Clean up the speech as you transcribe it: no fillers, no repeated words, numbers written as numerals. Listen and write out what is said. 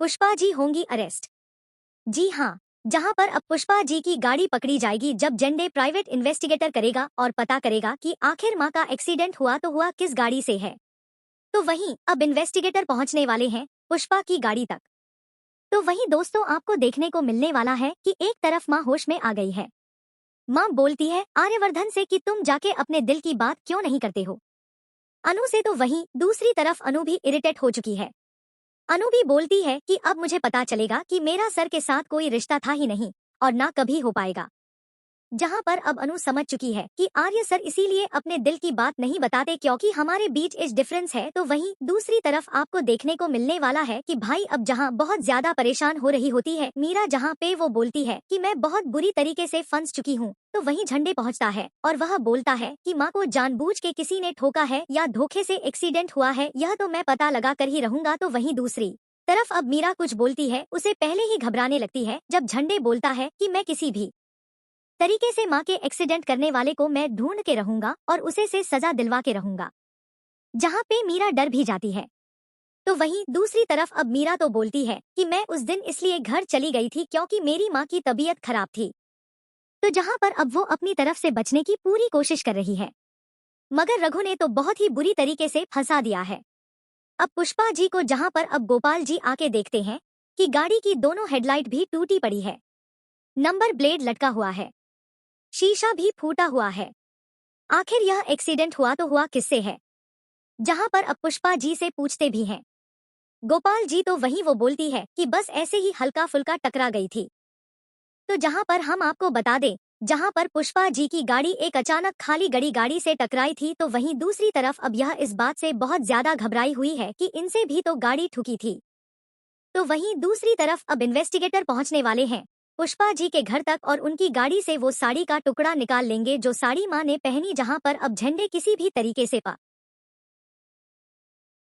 पुष्पा जी होंगी अरेस्ट। जी हाँ, जहां पर अब पुष्पा जी की गाड़ी पकड़ी जाएगी जब जेंडे प्राइवेट इन्वेस्टिगेटर करेगा और पता करेगा कि आखिर मां का एक्सीडेंट हुआ तो हुआ किस गाड़ी से है। तो वहीं अब इन्वेस्टिगेटर पहुंचने वाले हैं पुष्पा की गाड़ी तक। तो वहीं दोस्तों आपको देखने को मिलने वाला है कि एक तरफ मां होश में आ गई है। मां बोलती है आर्यवर्धन से कि तुम जाके अपने दिल की बात क्यों नहीं करते हो अनु से। तो वहीं दूसरी तरफ अनु भी इरिटेट हो चुकी है। अनु भी बोलती है कि अब मुझे पता चलेगा कि मेरा सर के साथ कोई रिश्ता था ही नहीं और ना कभी हो पाएगा। जहां पर अब अनु समझ चुकी है कि आर्य सर इसीलिए अपने दिल की बात नहीं बताते क्योंकि हमारे बीच एज डिफरेंस है। तो वहीं दूसरी तरफ आपको देखने को मिलने वाला है कि भाई अब जहां बहुत ज्यादा परेशान हो रही होती है मीरा, जहां पे वो बोलती है कि मैं बहुत बुरी तरीके से फंस चुकी हूँ, तो वहीं झंडे पहुंचता है और वह बोलता है कि माँ को जानबूझ के किसी ने ठोका है या धोखे से एक्सीडेंट हुआ है यह तो मैं पता लगा कर ही रहूंगा। तो वहीं दूसरी तरफ अब मीरा कुछ बोलती है उसे पहले ही घबराने लगती है जब झंडे बोलता है कि मैं किसी भी तरीके से माँ के एक्सीडेंट करने वाले को मैं ढूंढ के रहूंगा और उसे से सजा दिलवा के रहूंगा। जहाँ पे मीरा डर भी जाती है। तो वहीं दूसरी तरफ अब मीरा तो बोलती है कि मैं उस दिन इसलिए घर चली गई थी क्योंकि मेरी माँ की तबीयत खराब थी। तो जहाँ पर अब वो अपनी तरफ से बचने की पूरी कोशिश कर रही है, मगर रघु ने तो बहुत ही बुरी तरीके से फंसा दिया है। अब पुष्पा जी को जहाँ पर अब गोपाल जी आके देखते हैं कि गाड़ी की दोनों हेडलाइट भी टूटी पड़ी है, नंबर प्लेट लटका हुआ है, शीशा भी फूटा हुआ है। आखिर यह एक्सीडेंट हुआ तो हुआ किससे है। जहां पर अब पुष्पा जी से पूछते भी हैं। गोपाल जी तो वहीं वो बोलती है कि बस ऐसे ही हल्का फुल्का टकरा गई थी। तो जहां पर हम आपको बता दें, जहां पर पुष्पा जी की गाड़ी एक अचानक खाली गड़ी गाड़ी से टकराई थी। तो वहीं दूसरी तरफ अब यह इस बात से बहुत ज्यादा घबराई हुई है कि इनसे भी तो गाड़ी ठुकी थी। तो वहीं दूसरी तरफ अब इन्वेस्टिगेटर पहुंचने वाले हैं पुष्पा जी के घर तक और उनकी गाड़ी से वो साड़ी का टुकड़ा निकाल लेंगे जो साड़ी मां ने पहनी, जहां पर अब झंडे किसी भी तरीके से पा